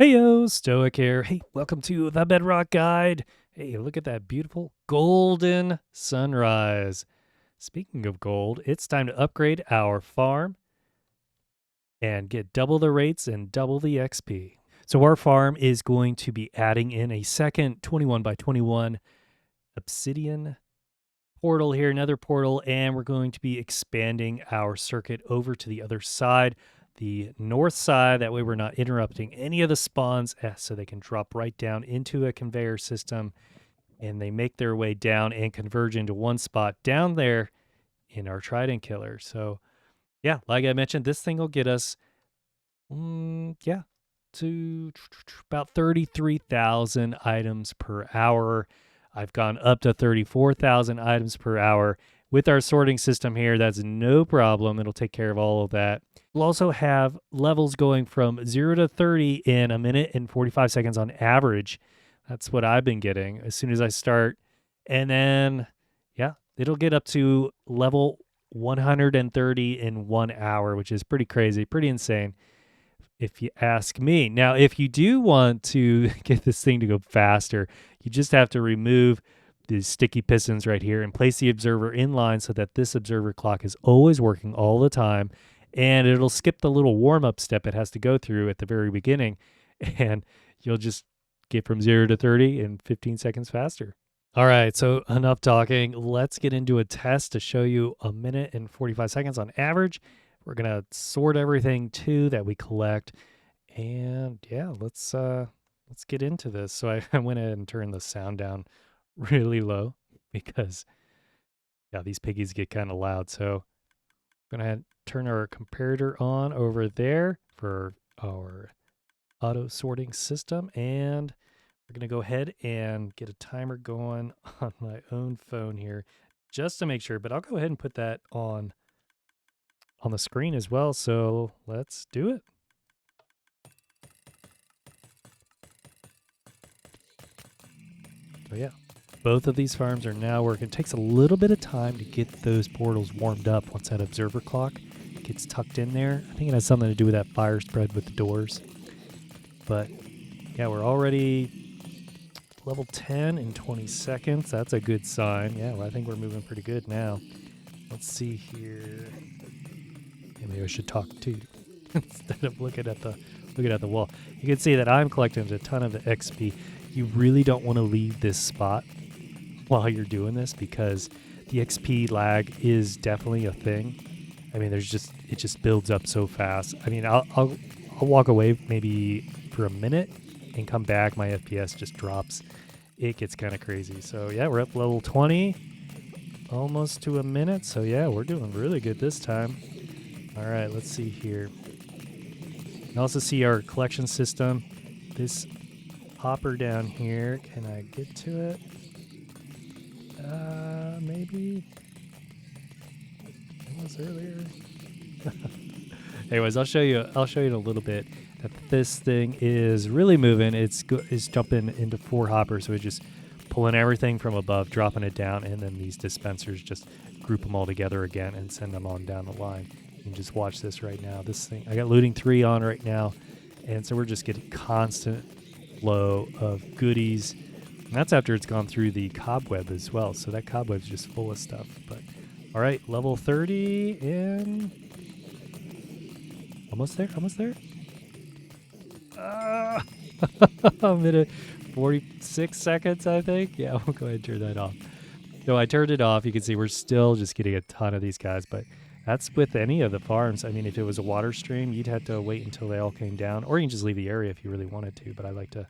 Hey yo, Stoic here. Hey, welcome to the Bedrock Guide. Hey, look at that beautiful golden sunrise. Speaking of gold, it's time to upgrade our farm and get double the rates and double the XP. So our farm is going to be adding in a second 21 by 21 obsidian portal here, another portal, and we're going to be expanding our circuit over to the other side, the north side. That way we're not interrupting any of the spawns, so they can drop right down into a conveyor system, and they make their way down and converge into one spot down there in our trident killer. So yeah, like I mentioned, this thing will get us to about 33,000 items per hour. I've gone up to 34,000 items per hour. With our sorting system here, that's no problem. It'll take care of all of that. We'll also have levels going from 0 to 30 in 1 minute and 45 seconds on average. That's what I've been getting as soon as I start. And then, yeah, it'll get up to level 130 in 1 hour, which is pretty crazy, pretty insane, if you ask me. Now, if you do want to get this thing to go faster, you just have to remove these sticky pistons right here and place the observer in line so that this observer clock is always working all the time. And it'll skip the little warm-up step it has to go through at the very beginning. And you'll just get from 0 to 30 in 15 seconds faster. All right, so enough talking. Let's get into a test to show you 1 minute and 45 seconds on average. We're going to sort everything too that we collect. And yeah, let's get into this. So I went ahead and turned the sound down really low because yeah, these piggies get kind of loud. So I'm going to turn our comparator on over there for our auto sorting system, and we're going to go ahead and get a timer going on my own phone here just to make sure, but I'll go ahead and put that on the screen as well. So let's do it. So yeah, both of these farms are now working. It takes a little bit of time to get those portals warmed up once that observer clock gets tucked in there. I think it has something to do with that fire spread with the doors. But yeah, we're already level 10 in 20 seconds. That's a good sign. Yeah, well, I think we're moving pretty good now. Let's see here. Maybe I should talk to you instead of looking at the wall. You can see that I'm collecting a ton of the XP. You really don't want to leave this spot while you're doing this because the XP lag is definitely a thing. I mean, it just builds up so fast. I mean, I'll walk away maybe for a minute and come back. My FPS just drops. It gets kind of crazy. So yeah, we're up level 20, almost to 1 minute. So yeah, we're doing really good this time. All right, let's see here. You can also see our collection system. This hopper down here, can I get to it? Maybe. It was earlier. Anyways, I'll show you in a little bit that this thing is really moving. It's jumping into 4 hoppers, so it's just pulling everything from above, dropping it down, and then these dispensers just group them all together again and send them on down the line. You can just watch this right now. This thing, I got looting 3 on right now, and so we're just getting constant flow of goodies. And that's after it's gone through the cobweb as well. So that cobweb's just full of stuff. But all right, level 30 and almost there. A minute 46 seconds, I think. Yeah, we'll go ahead and turn that off. So I turned it off. You can see we're still just getting a ton of these guys, but that's with any of the farms. I mean, if it was a water stream, you'd have to wait until they all came down, or you can just leave the area if you really wanted to, but I like to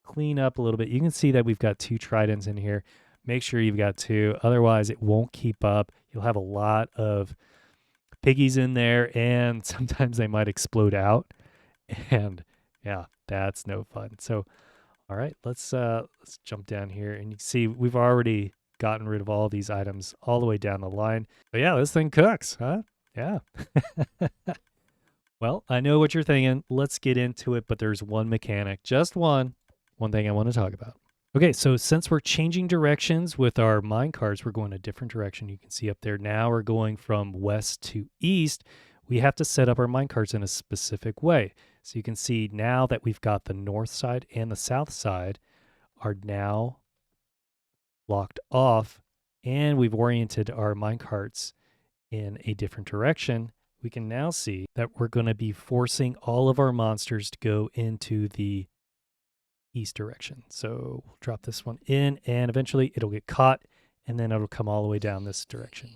clean up a little bit. You can see that we've got 2 tridents in here. Make sure you've got 2, otherwise it won't keep up. You'll have a lot of piggies in there, and sometimes they might explode out, and yeah, that's no fun. So all right, let's jump down here, and you can see we've already gotten rid of all these items all the way down the line. But yeah, this thing cooks, huh? Yeah. Well, I know what you're thinking. Let's get into it, but there's one mechanic, just one thing I want to talk about. Okay, so since we're changing directions with our minecarts, we're going a different direction. You can see up there now we're going from west to east. We have to set up our minecarts in a specific way. So you can see now that we've got the north side and the south side are now locked off, and we've oriented our minecarts in a different direction. We can now see that we're going to be forcing all of our monsters to go into the east direction. So we'll drop this one in, and eventually it'll get caught, and then it'll come all the way down this direction.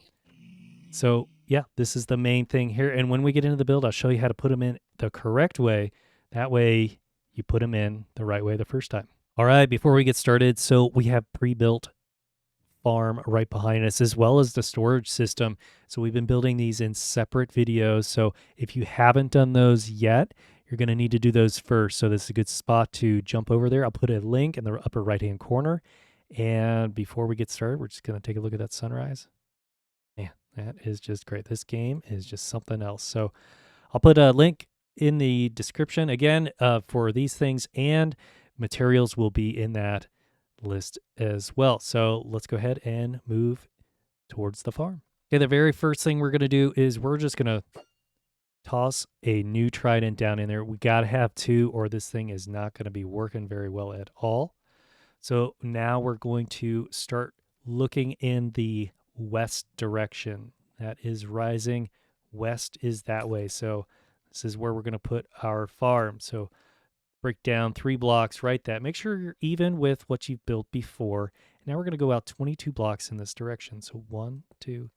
So yeah, this is the main thing here. And when we get into the build, I'll show you how to put them in the correct way. That way you put them in the right way the first time. All right, before we get started, so we have pre-built farm right behind us, as well as the storage system. So we've been building these in separate videos. So if you haven't done those yet, you're going to need to do those first. So this is a good spot to jump over there. I'll put a link in the upper right-hand corner. And before we get started, we're just going to take a look at that sunrise. Man, that is just great. This game is just something else. So I'll put a link in the description again for these things, and materials will be in that list as well. So let's go ahead and move towards the farm. Okay, the very first thing we're going to do is we're just going to toss a new trident down in there. We got to have two, or this thing is not going to be working very well at all. So now we're going to start looking in the west direction. That is rising. West is that way. So this is where we're going to put our farm. So break down 3 blocks, write that. Make sure you're even with what you've built before. And now we're going to go out 22 blocks in this direction. So 1, 2,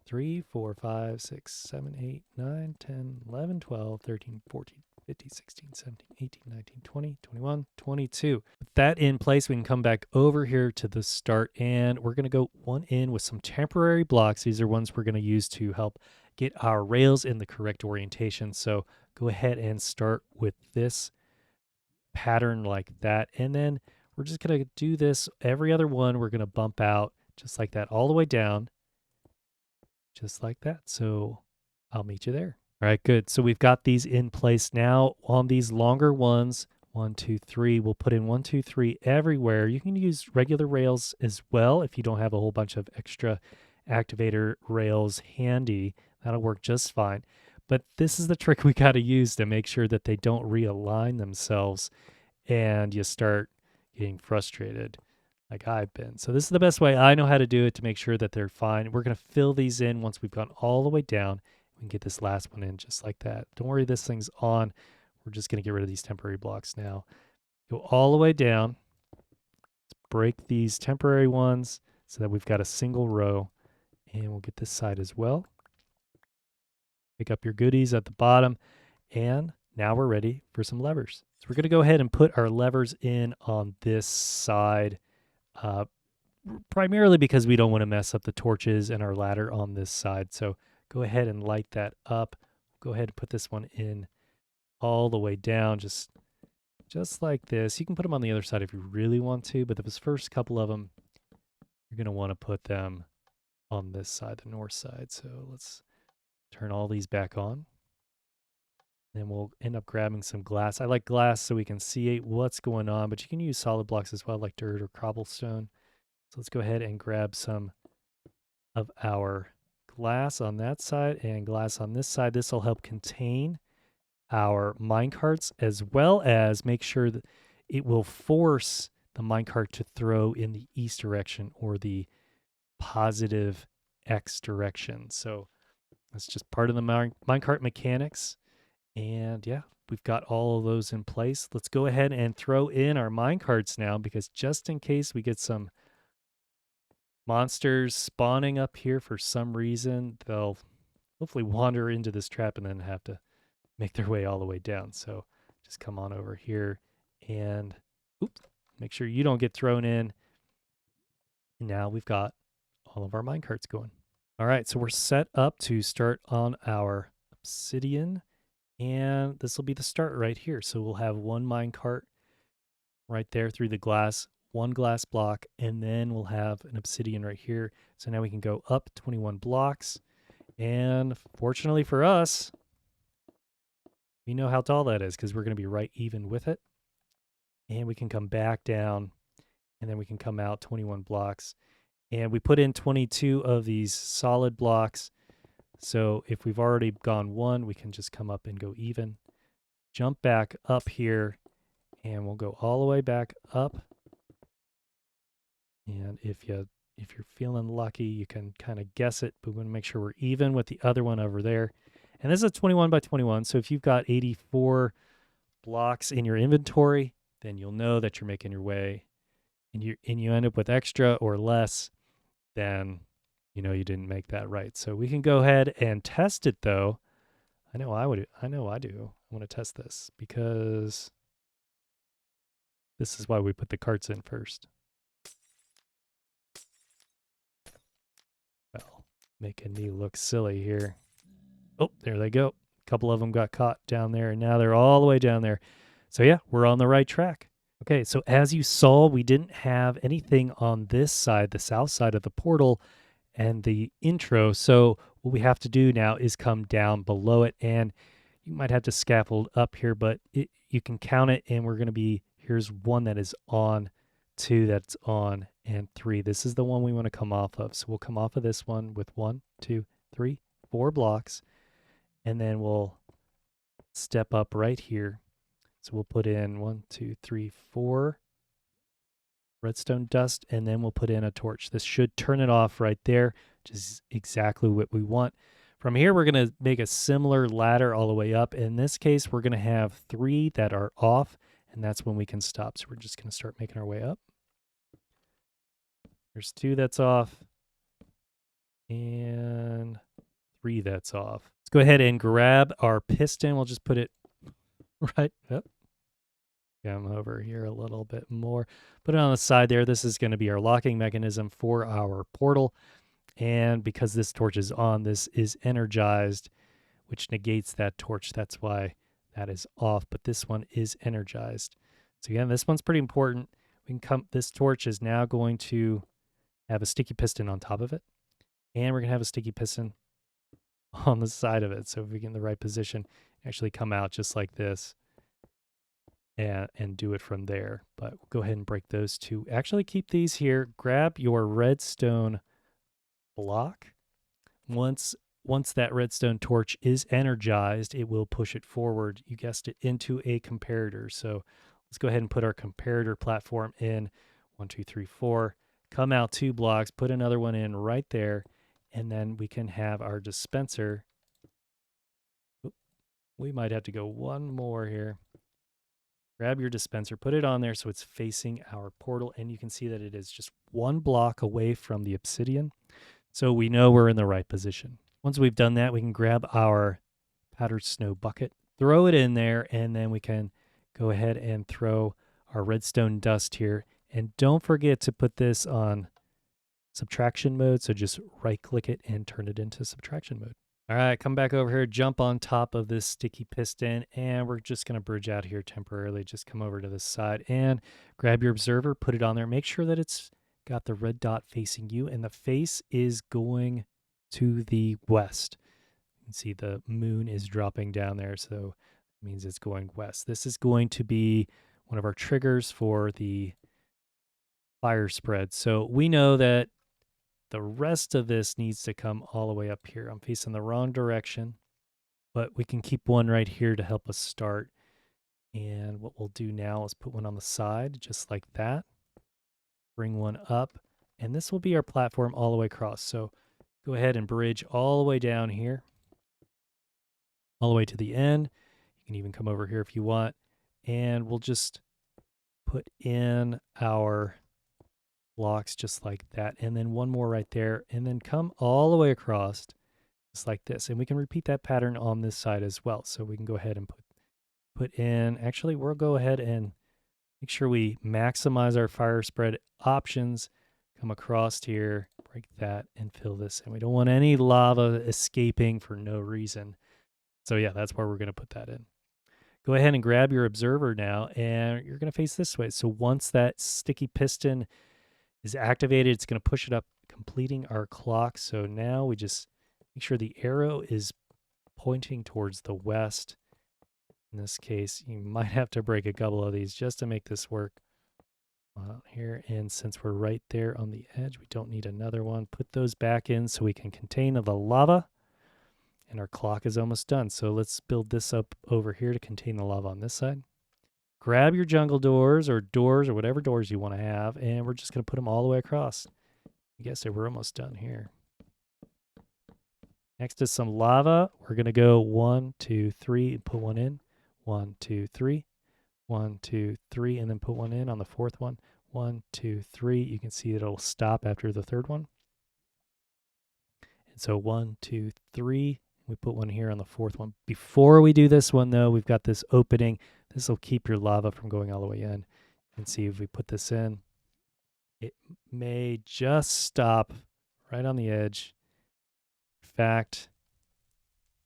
3, 4, 5, 6, 7, 8, 9, 10, 11, 12, 13, 14, 15, 16, 17, 18, 19, 20, 21, 22. With that in place, we can come back over here to the start, and we're going to go one in with some temporary blocks. These are ones we're going to use to help get our rails in the correct orientation. So go ahead and start with this pattern like that, and then we're just going to do this every other one. We're going to bump out just like that all the way down, just like that. So I'll meet you there. All right, good. So we've got these in place now. On these longer ones, 1, 2, 3, we'll put in 1, 2, 3 everywhere. You can use regular rails as well if you don't have a whole bunch of extra activator rails handy. That'll work just fine. But this is the trick we got to use to make sure that they don't realign themselves and you start getting frustrated like I've been. So this is the best way I know how to do it to make sure that they're fine. We're going to fill these in once we've gone all the way down. We can get this last one in just like that. Don't worry, this thing's on. We're just going to get rid of these temporary blocks now. Go all the way down. Let's break these temporary ones so that we've got a single row. And we'll get this side as well. Pick up your goodies at the bottom. And now we're ready for some levers. So we're going to go ahead and put our levers in on this side, primarily because we don't want to mess up the torches and our ladder on this side. So go ahead and light that up. Go ahead and put this one in all the way down, just like this. You can put them on the other side if you really want to, but the first couple of them, you're going to want to put them on this side, the north side. So let's turn all these back on. Then we'll end up grabbing some glass. I like glass so we can see what's going on, but you can use solid blocks as well, like dirt or cobblestone. So let's go ahead and grab some of our glass on that side and glass on this side. This will help contain our minecarts, as well as make sure that it will force the minecart to throw in the east direction or the positive X direction. So that's just part of the minecart mechanics. And yeah, we've got all of those in place. Let's go ahead and throw in our minecarts now, because just in case we get some monsters spawning up here for some reason, they'll hopefully wander into this trap and then have to make their way all the way down. So just come on over here and oops, make sure you don't get thrown in. And now we've got all of our minecarts going. All right, so we're set up to start on our obsidian. And this will be the start right here. So we'll have one minecart right there through the glass, one glass block, and then we'll have an obsidian right here. So now we can go up 21 blocks. And fortunately for us, we know how tall that is because we're going to be right even with it. And we can come back down, and then we can come out 21 blocks. And we put in 22 of these solid blocks. So if we've already gone one, we can just come up and go even. jump back up here, and we'll go all the way back up. And if you're feeling lucky, you can kind of guess it, but we want to make sure we're even with the other one over there. And this is a 21 by 21, so if you've got 84 blocks in your inventory, then you'll know that you're making your way, and you end up with extra or less, then you know you didn't make that right. So we can go ahead and test it though. I know I do. I want to test this because this is why we put the carts in first. Well, making me look silly here. Oh, there they go. A couple of them got caught down there, and now they're all the way down there. So yeah, we're on the right track. Okay, so as you saw, we didn't have anything on this side, the south side of the portal and the intro. So what we have to do now is come down below it, and you might have to scaffold up here, but you can count it, and we're going to be, here's 1 that is on, 2 that's on, and 3. This is the one we want to come off of. So we'll come off of this one with 1, 2, 3, 4 blocks, and then we'll step up right here. So we'll put in 1, 2, 3, 4 redstone dust, and then we'll put in a torch. This should turn it off right there, which is exactly what we want. From here, we're going to make a similar ladder all the way up. In this case, we're going to have 3 that are off, and that's when we can stop. So we're just going to start making our way up. There's 2 that's off, and 3 that's off. Let's go ahead and grab our piston. We'll just put it right up. Come over here a little bit more. Put it on the side there. This is going to be our locking mechanism for our portal. And because this torch is on, this is energized, which negates that torch. That's why that is off, but this one is energized. So again, this one's pretty important. This torch is now going to have a sticky piston on top of it. And we're going to have a sticky piston on the side of it. So if we get in the right position, actually come out just like this. And do it from there. But we'll go ahead and break those 2. Actually, keep these here. Grab your redstone block. Once that redstone torch is energized, it will push it forward. You guessed it, into a comparator. So let's go ahead and put our comparator platform in. 1, 2, 3, 4. Come out 2 blocks. Put another one in right there. And then we can have our dispenser. We might have to go 1 more here. Grab your dispenser, put it on there so it's facing our portal, and you can see that it is just 1 block away from the obsidian. So we know we're in the right position. Once we've done that, we can grab our powdered snow bucket, throw it in there, and then we can go ahead and throw our redstone dust here. And don't forget to put this on subtraction mode. So just right click it and turn it into subtraction mode. All right, come back over here, jump on top of this sticky piston, and we're just going to bridge out here temporarily. Just come over to this side and grab your observer, put it on there. Make sure that it's got the red dot facing you, and the face is going to the west. You can see the moon is dropping down there, so it means it's going west. This is going to be one of our triggers for the fire spread. So we know that the rest of this needs to come all the way up here. I'm facing the wrong direction, but we can keep one right here to help us start. And what we'll do now is put one on the side, just like that. Bring one up, and this will be our platform all the way across. So go ahead and bridge all the way down here, all the way to the end. You can even come over here if you want, and we'll just put in our blocks just like that, and then 1 more right there, and then come all the way across just like this. And we can repeat that pattern on this side as well. So we can go ahead and put in, actually we'll go ahead and make sure we maximize our fire spread options, come across here, break that, and fill this in. We don't want any lava escaping for no reason. So yeah, that's where we're going to put that in. Go ahead and grab your observer now, and you're going to face this way. So once that sticky piston is activated, it's going to push it up, completing our clock. So now we just make sure the arrow is pointing towards the west. In this case, you might have to break a couple of these just to make this work. Here, and since we're right there on the edge, we don't need another one. Put those back in so we can contain the lava. And our clock is almost done. So let's build this up over here to contain the lava on this side. Grab your jungle doors or whatever doors you want to have, and we're just going to put them all the way across. I guess we're almost done here. Next is some lava. We're going to go 1, 2, 3, and put one in. 1, 2, 3. 1, 2, 3, and then put one in on the fourth one. 1, 2, 3. You can see that it'll stop after the third one. And so 1, 2, 3. We put one here on the fourth one. Before we do this one, though, we've got this opening. This will keep your lava from going all the way in. And see if we put this in, it may just stop right on the edge. In fact,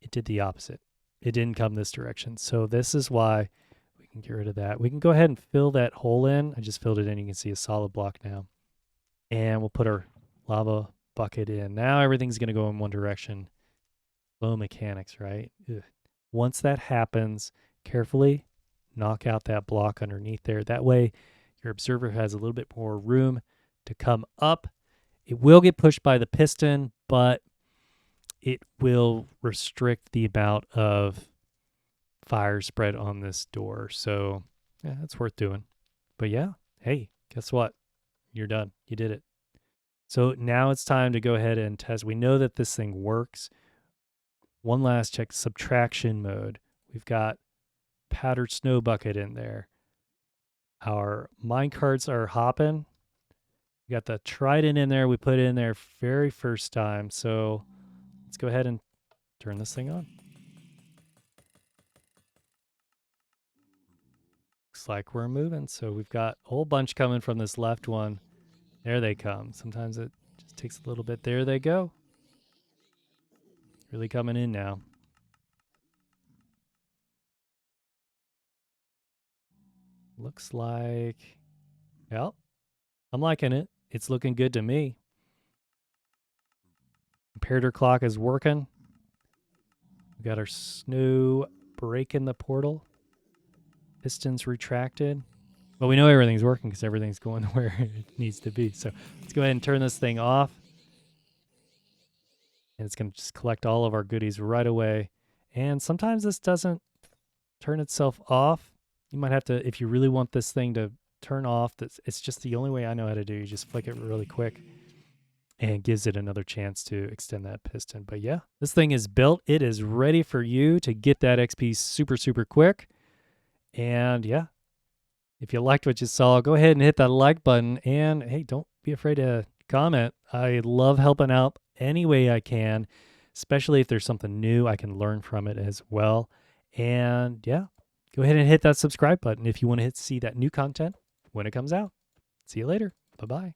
it did the opposite. It didn't come this direction. So this is why we can get rid of that. We can go ahead and fill that hole in. I just filled it in. You can see a solid block now. And we'll put our lava bucket in. Now everything's going to go in one direction. Low mechanics, right? Ugh. Once that happens, carefully knock out that block underneath there. That way your observer has a little bit more room to come up. It will get pushed by the piston, but it will restrict the amount of fire spread on this door. So yeah, that's worth doing. But yeah, hey, guess what? You're done. You did it. So now it's time to go ahead and test. We know that this thing works. One last check, subtraction mode. We've got powdered snow bucket in there. Our minecarts are hopping. We got the trident in there. We put it in there very first time. So let's go ahead and turn this thing on. Looks like we're moving. So we've got a whole bunch coming from this left one. There they come. Sometimes it just takes a little bit. There they go. Really coming in now. Looks like, well, I'm liking it. It's looking good to me. Comparator clock is working. We got our snow breaking the portal. Pistons retracted. Well, we know everything's working because everything's going where it needs to be. So let's go ahead and turn this thing off. And it's going to just collect all of our goodies right away. And sometimes this doesn't turn itself off. You might have to, if you really want this thing to turn off, it's just the only way I know how to do. You just flick it really quick and it gives it another chance to extend that piston. But yeah, this thing is built. It is ready for you to get that XP super, super quick. And yeah, if you liked what you saw, go ahead and hit that like button. And hey, don't be afraid to comment. I love helping out any way I can, especially if there's something new I can learn from it as well. And yeah, go ahead and hit that subscribe button if you want to see that new content when it comes out. See you later. Bye-bye.